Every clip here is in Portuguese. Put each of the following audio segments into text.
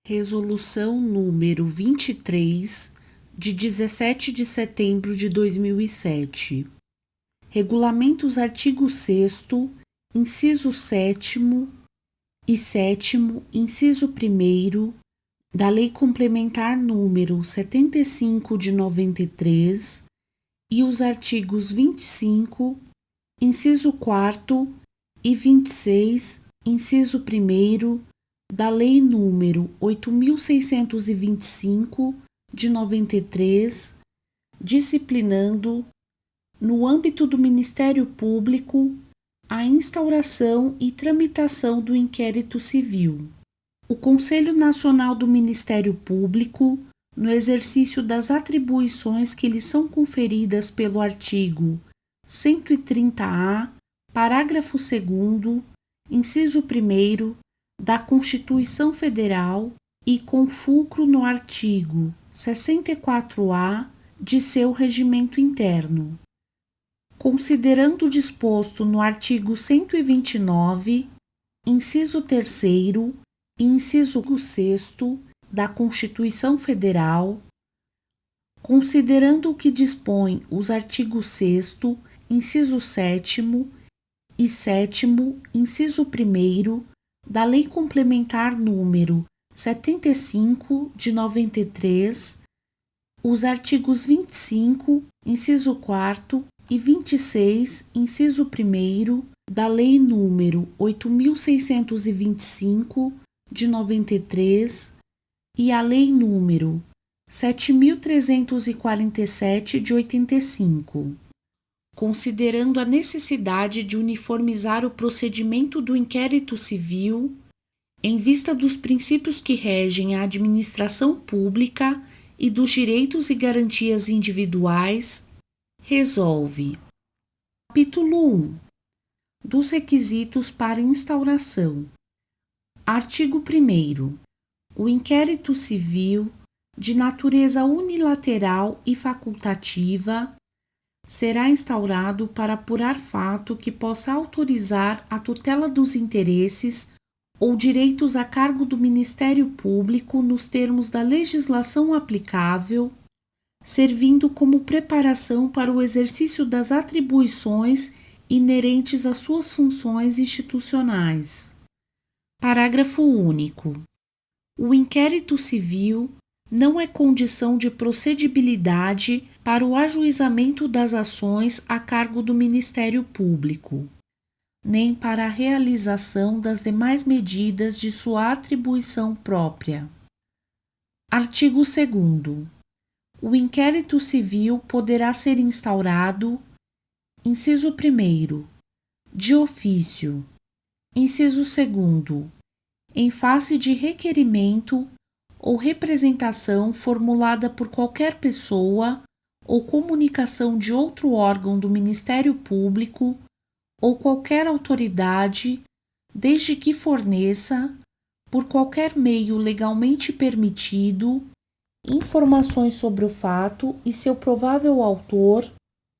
Resolução número 23, de 17 de setembro de 2007. Regulamenta os artigos 6º, inciso 7º e 7º, inciso 1º, da Lei Complementar número 75 de 93 e os artigos 25, inciso 4º e 26, inciso 1º, da Lei número 8.625, de 93, disciplinando, no âmbito do Ministério Público, a instauração e tramitação do inquérito civil. O Conselho Nacional do Ministério Público, no exercício das atribuições que lhe são conferidas pelo artigo 130-A, parágrafo 2º, inciso 1º, da Constituição Federal e com fulcro no artigo 64-A de seu regimento interno. Considerando o disposto no artigo 129, inciso 3º e inciso 6º da Constituição Federal, considerando o que dispõe os artigos 6º, inciso 7º e 7º, inciso 1º, da Lei Complementar número 75 de 93, os artigos 25, inciso 4º e 26, inciso 1º, da Lei número 8.625 de 93 e a Lei número 7.347 de 85. Considerando a necessidade de uniformizar o procedimento do inquérito civil, em vista dos princípios que regem a administração pública e dos direitos e garantias individuais, resolve. Capítulo 1. Dos requisitos para instauração. Artigo 1º. O inquérito civil, de natureza unilateral e facultativa, será instaurado para apurar fato que possa autorizar a tutela dos interesses ou direitos a cargo do Ministério Público nos termos da legislação aplicável, servindo como preparação para o exercício das atribuições inerentes às suas funções institucionais. Parágrafo único. O inquérito civil não é condição de procedibilidade para o ajuizamento das ações a cargo do Ministério Público, nem para a realização das demais medidas de sua atribuição própria. Artigo 2º. O inquérito civil poderá ser instaurado, inciso 1º, de ofício, inciso 2º, em face de requerimento ou representação formulada por qualquer pessoa ou comunicação de outro órgão do Ministério Público ou qualquer autoridade, desde que forneça, por qualquer meio legalmente permitido, informações sobre o fato e seu provável autor,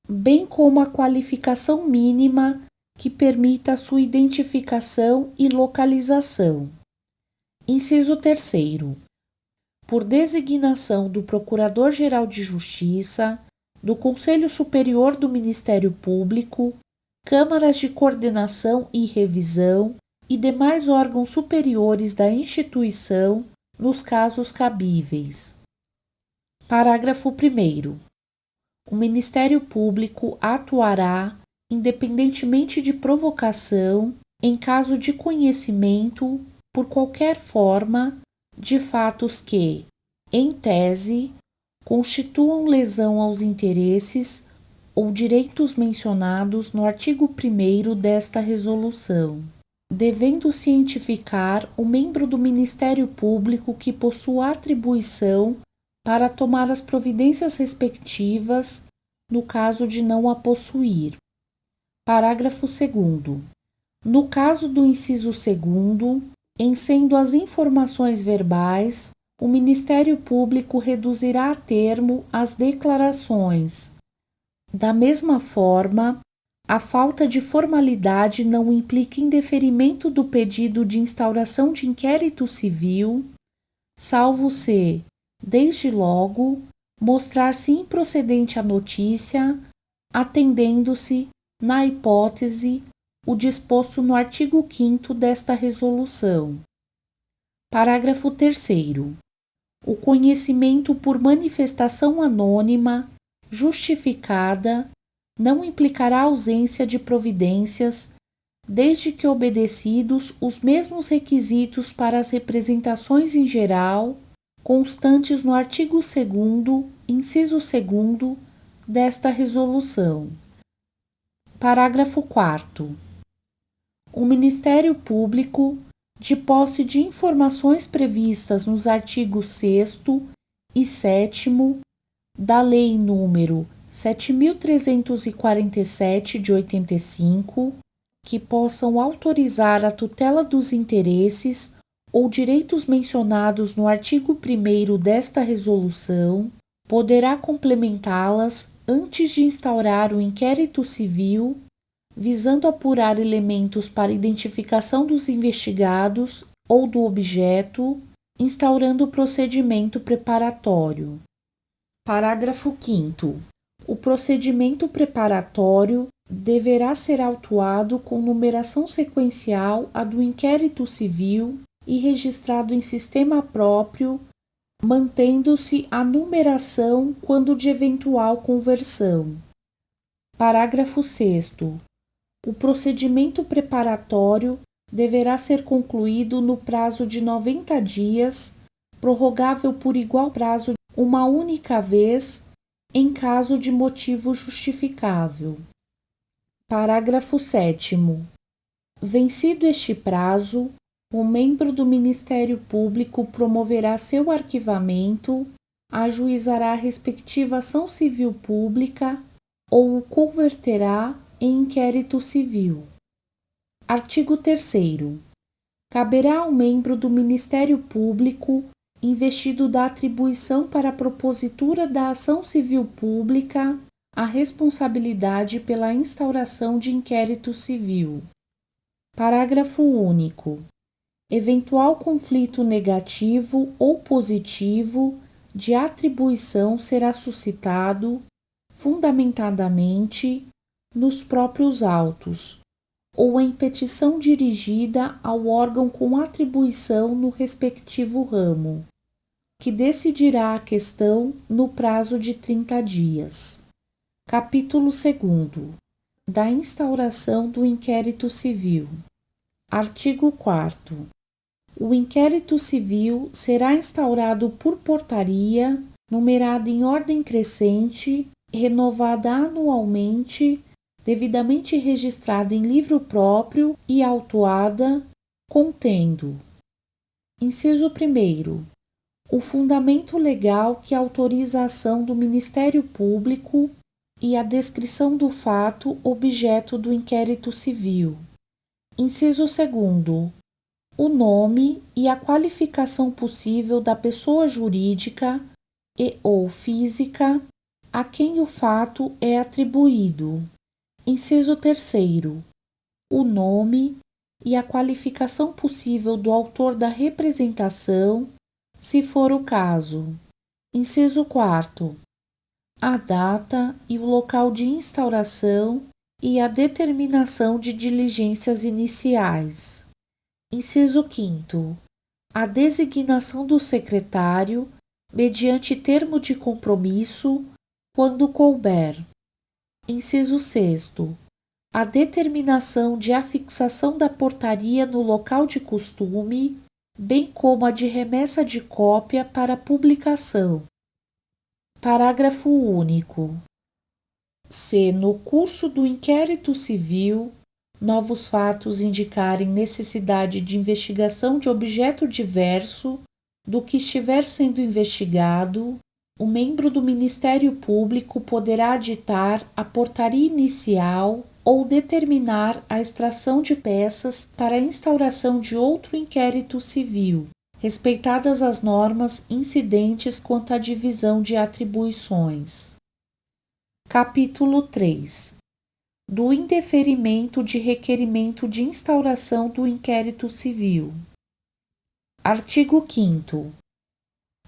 bem como a qualificação mínima que permita a sua identificação e localização. Inciso 3º. Por designação do Procurador-Geral de Justiça, do Conselho Superior do Ministério Público, câmaras de coordenação e revisão e demais órgãos superiores da instituição, nos casos cabíveis. Parágrafo 1º. O Ministério Público atuará, independentemente de provocação, em caso de conhecimento, por qualquer forma, de fatos que, em tese, constituam lesão aos interesses ou direitos mencionados no artigo 1º desta resolução, devendo cientificar o membro do Ministério Público que possua atribuição para tomar as providências respectivas no caso de não a possuir. Parágrafo 2º. No caso do inciso 2º, em sendo as informações verbais, o Ministério Público reduzirá a termo as declarações. Da mesma forma, a falta de formalidade não implica indeferimento do pedido de instauração de inquérito civil, salvo se, desde logo, mostrar-se improcedente a notícia, atendendo-se, na hipótese, o disposto no artigo 5º desta resolução. Parágrafo 3º. O conhecimento por manifestação anônima, justificada, não implicará ausência de providências, desde que obedecidos os mesmos requisitos para as representações em geral, constantes no artigo 2º, inciso 2º, desta resolução. Parágrafo 4º. O Ministério Público, de posse de informações previstas nos artigos 6º e 7º da Lei nº 7.347 de 85, que possam autorizar a tutela dos interesses ou direitos mencionados no artigo 1º desta resolução, poderá complementá-las antes de instaurar o inquérito civil, visando apurar elementos para identificação dos investigados ou do objeto, instaurando o procedimento preparatório. Parágrafo 5º. O procedimento preparatório deverá ser autuado com numeração sequencial à do inquérito civil e registrado em sistema próprio, mantendo-se a numeração quando de eventual conversão. Parágrafo 6º. O procedimento preparatório deverá ser concluído no prazo de 90 dias, prorrogável por igual prazo uma única vez, em caso de motivo justificável. Parágrafo 7º. Vencido este prazo, o membro do Ministério Público promoverá seu arquivamento, ajuizará a respectiva ação civil pública ou o converterá em inquérito civil. Artigo 3º. Caberá ao membro do Ministério Público, investido da atribuição para a propositura da ação civil pública, a responsabilidade pela instauração de inquérito civil. Parágrafo único. Eventual conflito negativo ou positivo de atribuição será suscitado, fundamentadamente, nos próprios autos, ou em petição dirigida ao órgão com atribuição no respectivo ramo, que decidirá a questão no prazo de 30 dias. Capítulo 2º. Da instauração do inquérito civil. Artigo 4º. O inquérito civil será instaurado por portaria, numerada em ordem crescente, renovada anualmente, devidamente registrada em livro próprio e autuada, contendo: inciso 1º, o fundamento legal que autoriza a ação do Ministério Público e a descrição do fato objeto do inquérito civil. Inciso 2º, o nome e a qualificação possível da pessoa jurídica e ou física a quem o fato é atribuído. Inciso 3º, o nome e a qualificação possível do autor da representação, se for o caso. Inciso 4º, a data e o local de instauração e a determinação de diligências iniciais. Inciso 5º, a designação do secretário, mediante termo de compromisso, quando couber. Inciso 6º, a determinação de afixação da portaria no local de costume, bem como a de remessa de cópia para publicação. Parágrafo único. Se, no curso do inquérito civil, novos fatos indicarem necessidade de investigação de objeto diverso do que estiver sendo investigado, o membro do Ministério Público poderá ditar a portaria inicial ou determinar a extração de peças para a instauração de outro inquérito civil, respeitadas as normas incidentes quanto à divisão de atribuições. Capítulo 3. Do indeferimento de requerimento de instauração do inquérito civil. Artigo 5º.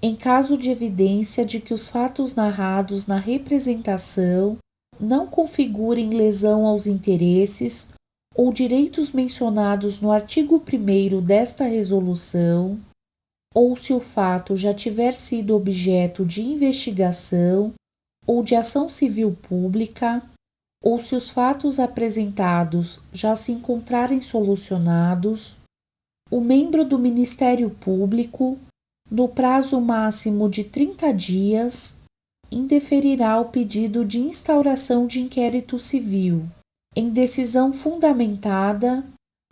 em caso de evidência de que os fatos narrados na representação não configurem lesão aos interesses ou direitos mencionados no artigo 1º desta resolução, ou se o fato já tiver sido objeto de investigação ou de ação civil pública, ou se os fatos apresentados já se encontrarem solucionados, o membro do Ministério Público, no prazo máximo de 30 dias, indeferirá o pedido de instauração de inquérito civil, em decisão fundamentada,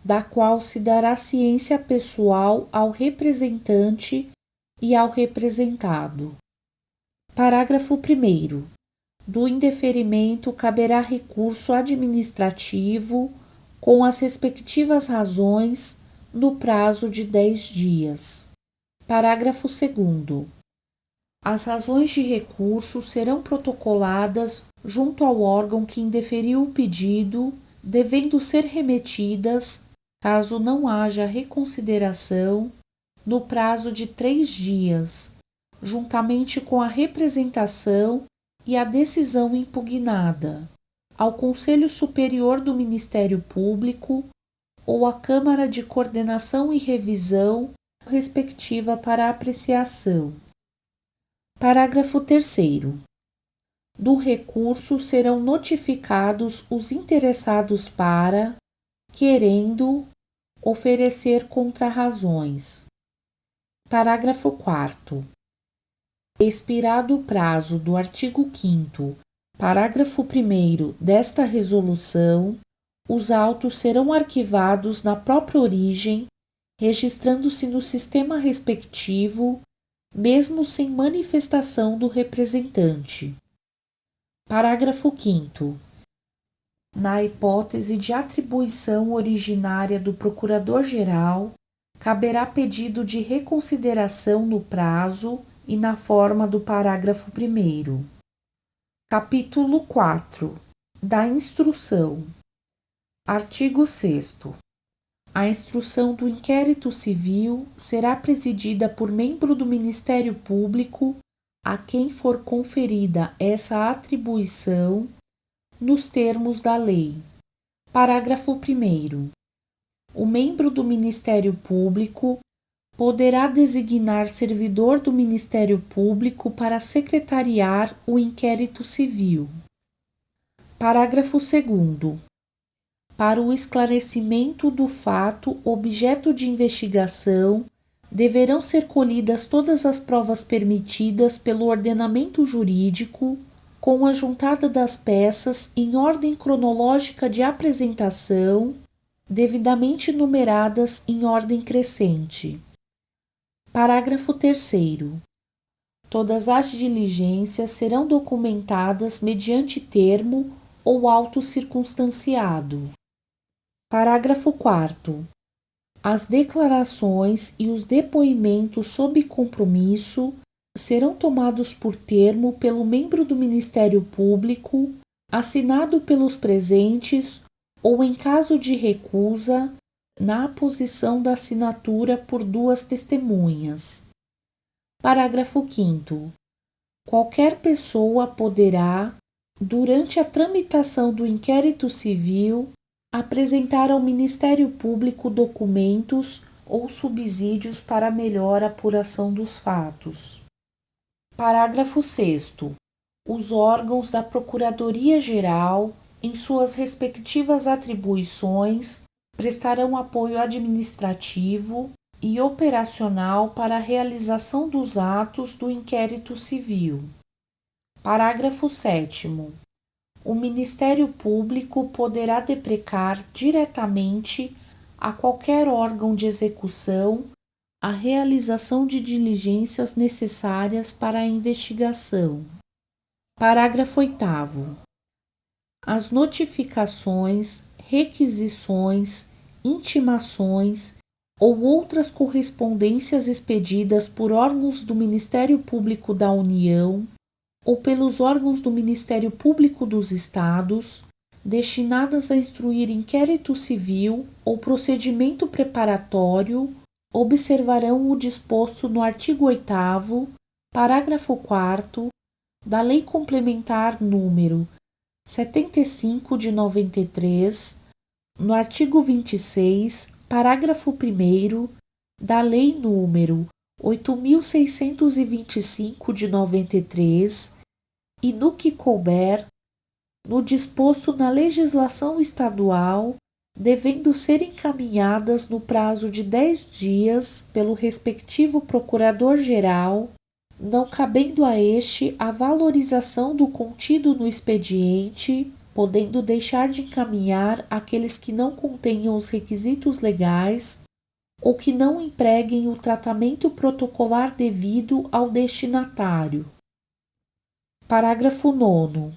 da qual se dará ciência pessoal ao representante e ao representado. Parágrafo 1º. Do indeferimento caberá recurso administrativo com as respectivas razões no prazo de 10 dias. Parágrafo 2º. As razões de recurso serão protocoladas junto ao órgão que indeferiu o pedido, devendo ser remetidas, caso não haja reconsideração, no prazo de 3 dias, juntamente com a representação e a decisão impugnada, ao Conselho Superior do Ministério Público ou à Câmara de Coordenação e Revisão respectiva para apreciação. Parágrafo 3º. Do recurso serão notificados os interessados para, querendo, oferecer contrarrazões. Parágrafo 4º. Expirado o prazo do artigo 5º, parágrafo 1º desta resolução, os autos serão arquivados na própria origem, registrando-se no sistema respectivo, mesmo sem manifestação do representante. Parágrafo 5º. Na hipótese de atribuição originária do Procurador-Geral, caberá pedido de reconsideração no prazo e na forma do parágrafo 1º. Capítulo 4. Da instrução. Artigo 6º. A instrução do inquérito civil será presidida por membro do Ministério Público a quem for conferida essa atribuição nos termos da lei. Parágrafo 1º. O membro do Ministério Público poderá designar servidor do Ministério Público para secretariar o inquérito civil. Parágrafo 2º. Para o esclarecimento do fato objeto de investigação, deverão ser colhidas todas as provas permitidas pelo ordenamento jurídico, com a juntada das peças em ordem cronológica de apresentação, devidamente numeradas em ordem crescente. Parágrafo 3º. Todas as diligências serão documentadas mediante termo ou auto circunstanciado. Parágrafo 4º. As declarações e os depoimentos sob compromisso serão tomados por termo pelo membro do Ministério Público, assinado pelos presentes ou, em caso de recusa, na aposição da assinatura por 2 testemunhas. Parágrafo 5º. Qualquer pessoa poderá, durante a tramitação do inquérito civil, apresentar ao Ministério Público documentos ou subsídios para melhor apuração dos fatos. Parágrafo 6º. Os órgãos da Procuradoria-Geral, em suas respectivas atribuições, prestarão apoio administrativo e operacional para a realização dos atos do inquérito civil. Parágrafo 7º. O Ministério Público poderá deprecar diretamente a qualquer órgão de execução a realização de diligências necessárias para a investigação. Parágrafo 8º. As notificações, requisições, intimações ou outras correspondências expedidas por órgãos do Ministério Público da União ou pelos órgãos do Ministério Público dos Estados, destinadas a instruir inquérito civil ou procedimento preparatório observarão o disposto no artigo 8º, parágrafo 4º, da Lei Complementar número 75 de 93, no artigo 26, parágrafo 1º, da Lei número 8.625 de 93 e, no que couber, no disposto na legislação estadual, devendo ser encaminhadas no prazo de 10 dias pelo respectivo Procurador-Geral, não cabendo a este a valorização do contido no expediente, podendo deixar de encaminhar aqueles que não contenham os requisitos legais ou que não empreguem o tratamento protocolar devido ao destinatário. Parágrafo 9º.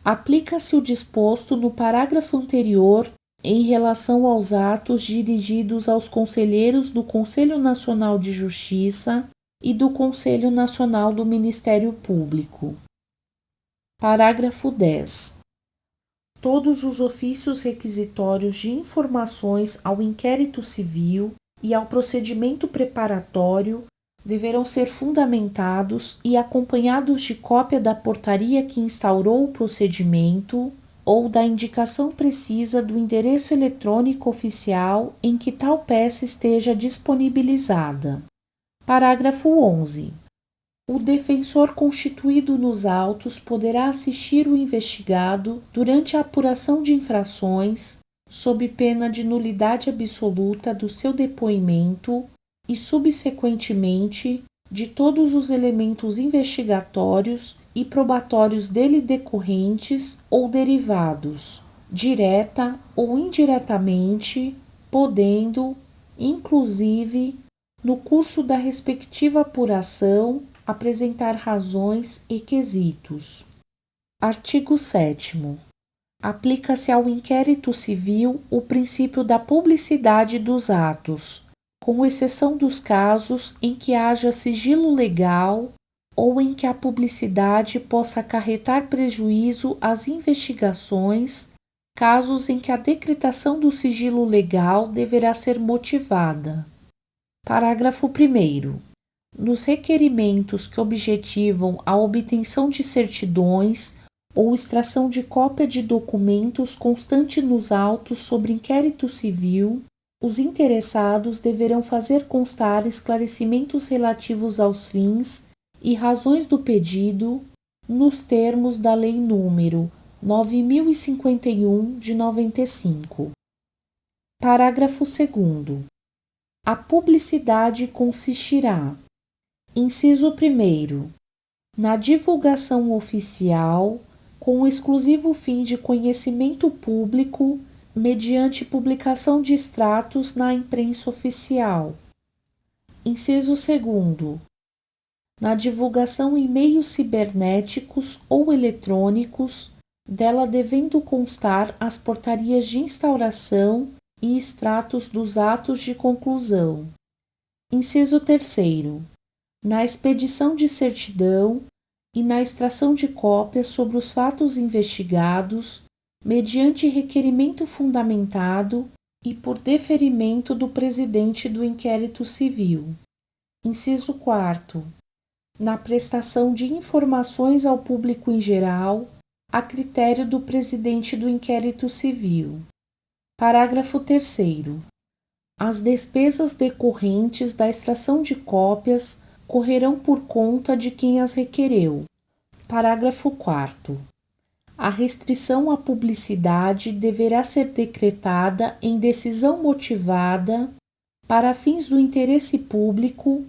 Aplica-se o disposto no parágrafo anterior em relação aos atos dirigidos aos conselheiros do Conselho Nacional de Justiça e do Conselho Nacional do Ministério Público. Parágrafo 10. Todos os ofícios requisitórios de informações ao inquérito civil e ao procedimento preparatório deverão ser fundamentados e acompanhados de cópia da portaria que instaurou o procedimento ou da indicação precisa do endereço eletrônico oficial em que tal peça esteja disponibilizada. Parágrafo 11. O defensor constituído nos autos poderá assistir o investigado durante a apuração de infrações, sob pena de nulidade absoluta do seu depoimento e, subsequentemente, de todos os elementos investigatórios e probatórios dele decorrentes ou derivados, direta ou indiretamente, podendo, inclusive, no curso da respectiva apuração, apresentar razões e quesitos. Artigo 7º. Aplica-se ao inquérito civil o princípio da publicidade dos atos, com exceção dos casos em que haja sigilo legal ou em que a publicidade possa acarretar prejuízo às investigações, casos em que a decretação do sigilo legal deverá ser motivada. Parágrafo 1º. Nos requerimentos que objetivam a obtenção de certidões ou extração de cópia de documentos constante nos autos sobre inquérito civil, os interessados deverão fazer constar esclarecimentos relativos aos fins e razões do pedido nos termos da Lei nº 9.051 de 95. Parágrafo 2º. A publicidade consistirá: inciso 1º, na divulgação oficial com o exclusivo fim de conhecimento público mediante publicação de extratos na imprensa oficial. Inciso 2º, na divulgação em meios cibernéticos ou eletrônicos, dela devendo constar as portarias de instauração e extratos dos atos de conclusão. Inciso 3º, na expedição de certidão e na extração de cópias sobre os fatos investigados, mediante requerimento fundamentado e por deferimento do presidente do inquérito civil. Inciso 4º, na prestação de informações ao público em geral, a critério do presidente do inquérito civil. Parágrafo 3º. As despesas decorrentes da extração de cópias correrão por conta de quem as requereu. Parágrafo 4º. A restrição à publicidade deverá ser decretada em decisão motivada para fins do interesse público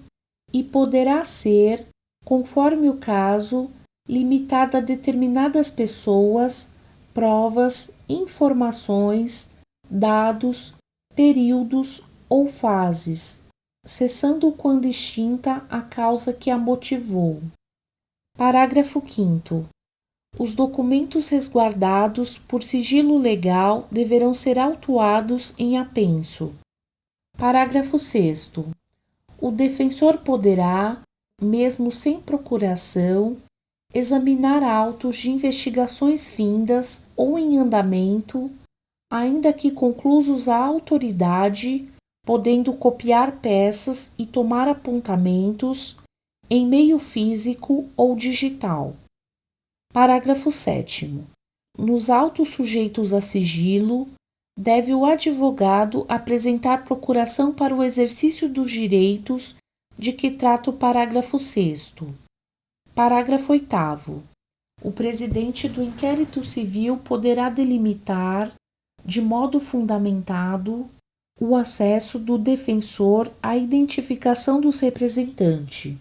e poderá ser, conforme o caso, limitada a determinadas pessoas, provas, informações, dados, períodos ou fases, cessando quando extinta a causa que a motivou. Parágrafo 5º. Os documentos resguardados por sigilo legal deverão ser autuados em apenso. Parágrafo 6º. O defensor poderá, mesmo sem procuração, examinar autos de investigações findas ou em andamento, ainda que conclusos à autoridade, podendo copiar peças e tomar apontamentos em meio físico ou digital. Parágrafo 7º. Nos autos sujeitos a sigilo, deve o advogado apresentar procuração para o exercício dos direitos de que trata o parágrafo 6º. Parágrafo 8º. O presidente do inquérito civil poderá delimitar, de modo fundamentado, o acesso do defensor à identificação dos representantes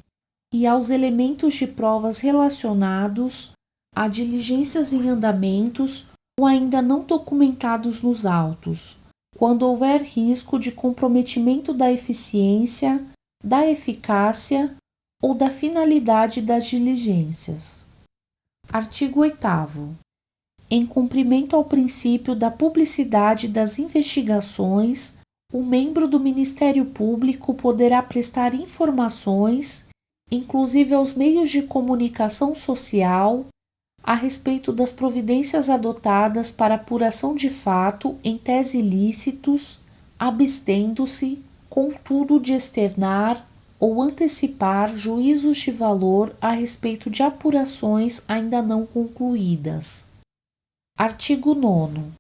e aos elementos de provas relacionados a diligências em andamentos ou ainda não documentados nos autos, quando houver risco de comprometimento da eficiência, da eficácia ou da finalidade das diligências. Artigo 8º. Em cumprimento ao princípio da publicidade das investigações, o membro do Ministério Público poderá prestar informações, inclusive aos meios de comunicação social, a respeito das providências adotadas para apuração de fato em tese ilícitos, abstendo-se, contudo, de externar ou antecipar juízos de valor a respeito de apurações ainda não concluídas. Artigo 9º.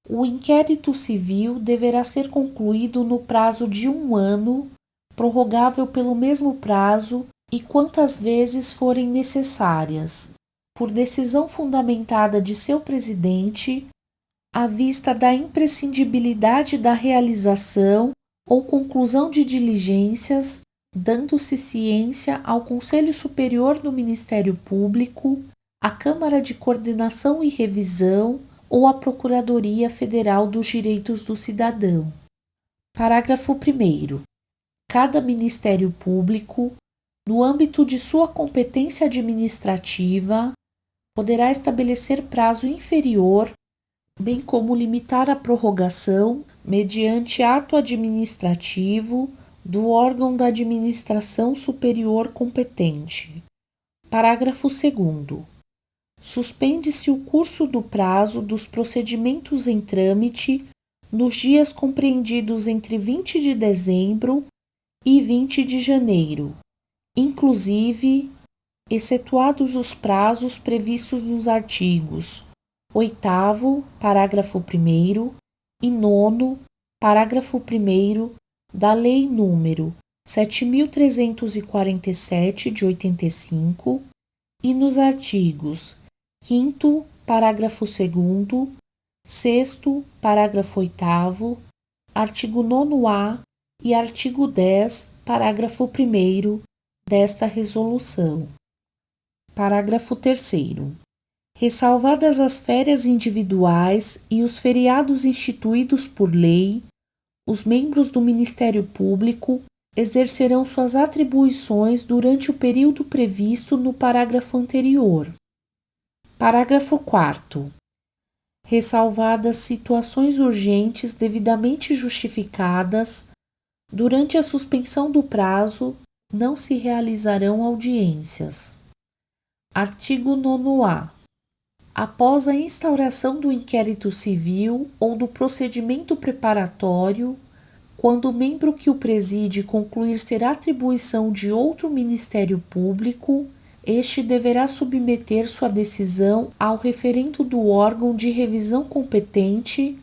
O inquérito civil deverá ser concluído no prazo de 1 ano, prorrogável pelo mesmo prazo e quantas vezes forem necessárias, por decisão fundamentada de seu presidente, à vista da imprescindibilidade da realização ou conclusão de diligências, dando-se ciência ao Conselho Superior do Ministério Público, à Câmara de Coordenação e Revisão ou à Procuradoria Federal dos Direitos do Cidadão. Parágrafo 1º. Cada Ministério Público, no âmbito de sua competência administrativa, poderá estabelecer prazo inferior, bem como limitar a prorrogação, mediante ato administrativo, do órgão da administração superior competente. Parágrafo 2º. Suspende-se o curso do prazo dos procedimentos em trâmite nos dias compreendidos entre 20 de dezembro e 20 de janeiro, inclusive, excetuados os prazos previstos nos artigos 8º, parágrafo 1º e 9º, parágrafo 1º da Lei nº 7.347, de 85, e nos artigos 5º, parágrafo 2º, 6º, parágrafo 8º, artigo 9º-A e artigo 10, parágrafo 1º desta resolução. Parágrafo 3º. Ressalvadas as férias individuais e os feriados instituídos por lei, os membros do Ministério Público exercerão suas atribuições durante o período previsto no parágrafo anterior. Parágrafo 4º. Ressalvadas situações urgentes devidamente justificadas, durante a suspensão do prazo, não se realizarão audiências. Artigo 9º-A. Após a instauração do inquérito civil ou do procedimento preparatório, quando o membro que o preside concluir ser atribuição de outro Ministério Público, este deverá submeter sua decisão ao referendo do órgão de revisão competente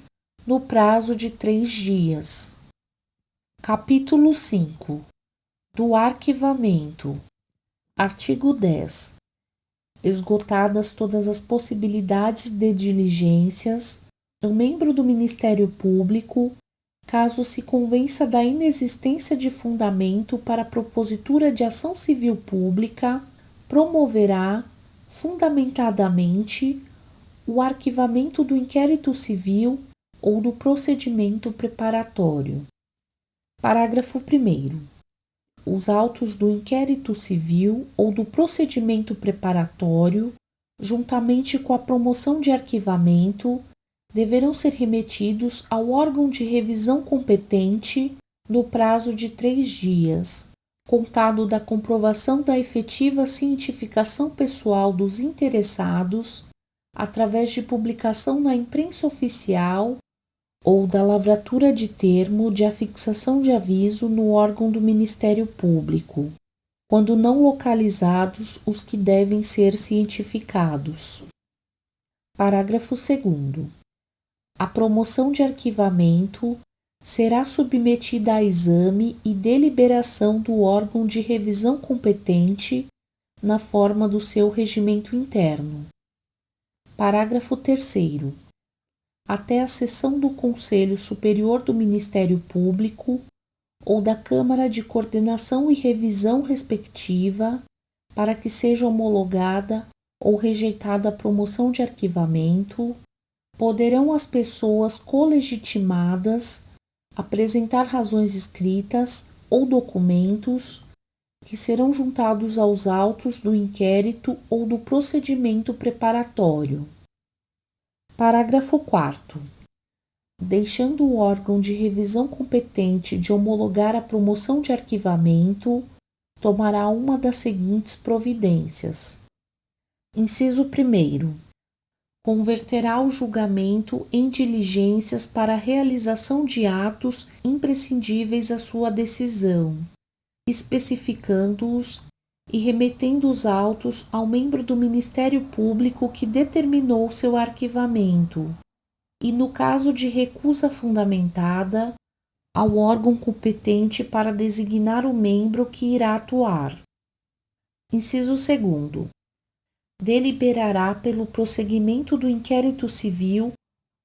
no prazo de 3 dias. Capítulo 5. Do arquivamento. Artigo 10. Esgotadas todas as possibilidades de diligências, o membro do Ministério Público, caso se convença da inexistência de fundamento para a propositura de ação civil pública, promoverá, fundamentadamente, o arquivamento do inquérito civil ou do procedimento preparatório. Parágrafo 1º. Os autos do inquérito civil ou do procedimento preparatório, juntamente com a promoção de arquivamento, deverão ser remetidos ao órgão de revisão competente no prazo de 3 dias, contado da comprovação da efetiva cientificação pessoal dos interessados, através de publicação na imprensa oficial ou da lavratura de termo de afixação de aviso no órgão do Ministério Público, quando não localizados os que devem ser cientificados. Parágrafo 2º. A promoção de arquivamento será submetida a exame e deliberação do órgão de revisão competente na forma do seu regimento interno. Parágrafo 3º. Até a sessão do Conselho Superior do Ministério Público ou da Câmara de Coordenação e Revisão respectiva, para que seja homologada ou rejeitada a promoção de arquivamento, poderão as pessoas colegitimadas apresentar razões escritas ou documentos que serão juntados aos autos do inquérito ou do procedimento preparatório. Parágrafo 4º. Deixando o órgão de revisão competente de homologar a promoção de arquivamento, tomará uma das seguintes providências. Inciso 1º. Converterá o julgamento em diligências para a realização de atos imprescindíveis à sua decisão, especificando-os e remetendo os autos ao membro do Ministério Público que determinou seu arquivamento, e, no caso de recusa fundamentada, ao órgão competente para designar o membro que irá atuar. Inciso 2º. Deliberará pelo prosseguimento do inquérito civil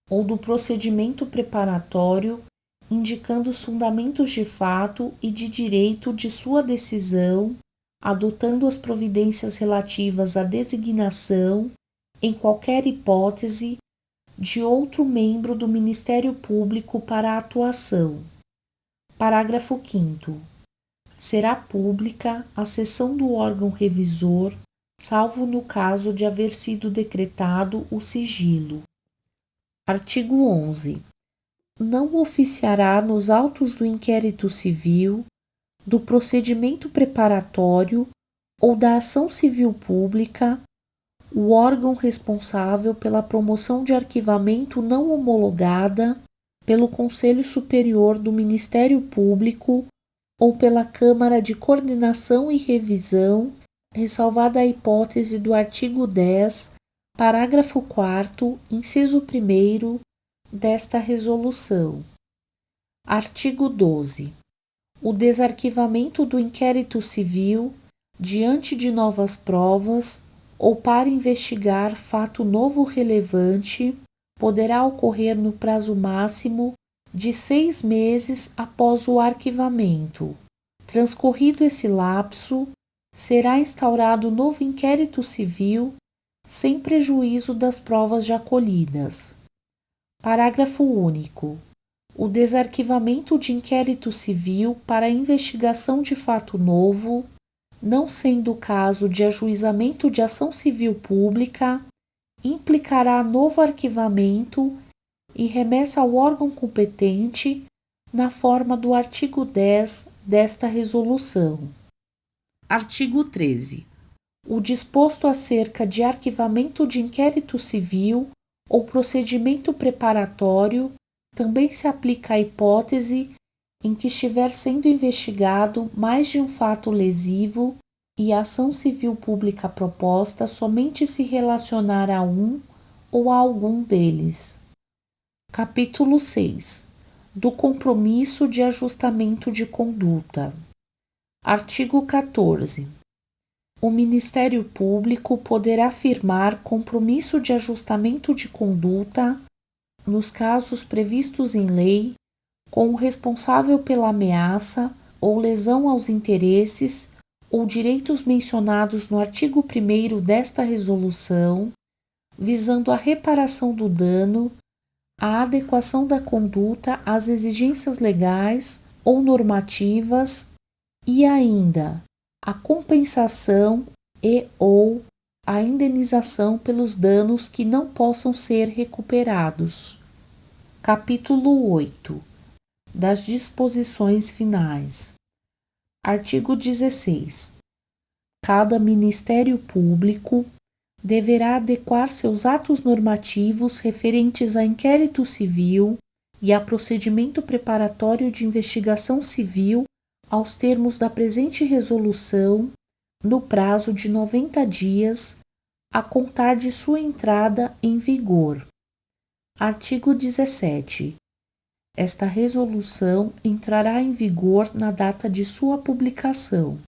ou do procedimento preparatório, indicando os fundamentos de fato e de direito de sua decisão, adotando as providências relativas à designação, em qualquer hipótese, de outro membro do Ministério Público para a atuação. Parágrafo 5º. Será pública a sessão do órgão revisor, salvo no caso de haver sido decretado o sigilo. Artigo 11. Não oficiará nos autos do inquérito civil, do procedimento preparatório ou da ação civil pública o órgão responsável pela promoção de arquivamento não homologada pelo Conselho Superior do Ministério Público ou pela Câmara de Coordenação e Revisão, ressalvada a hipótese do artigo 10, parágrafo 4º, inciso 1º desta resolução. Artigo 12. O desarquivamento do inquérito civil, diante de novas provas ou para investigar fato novo relevante, poderá ocorrer no prazo máximo de 6 meses após o arquivamento. Transcorrido esse lapso, será instaurado novo inquérito civil sem prejuízo das provas já colhidas. Parágrafo único. O desarquivamento de inquérito civil para investigação de fato novo, não sendo o caso de ajuizamento de ação civil pública, implicará novo arquivamento e remessa ao órgão competente na forma do artigo 10 desta resolução. Artigo 13. O disposto acerca de arquivamento de inquérito civil ou procedimento preparatório também se aplica à hipótese em que estiver sendo investigado mais de um fato lesivo e a ação civil pública proposta somente se relacionar a um ou a algum deles. Capítulo 6. Do compromisso de ajustamento de conduta. Artigo 14. O Ministério Público poderá firmar compromisso de ajustamento de conduta nos casos previstos em lei com o responsável pela ameaça ou lesão aos interesses ou direitos mencionados no artigo 1º desta resolução, visando a reparação do dano, a adequação da conduta às exigências legais ou normativas e ainda a compensação e/ou a indenização pelos danos que não possam ser recuperados. Capítulo 8. Das disposições finais. Artigo 16. Cada Ministério Público deverá adequar seus atos normativos referentes a inquérito civil e a procedimento preparatório de investigação civil aos termos da presente resolução, no prazo de 90 dias, a contar de sua entrada em vigor. Artigo 17. Esta resolução entrará em vigor na data de sua publicação.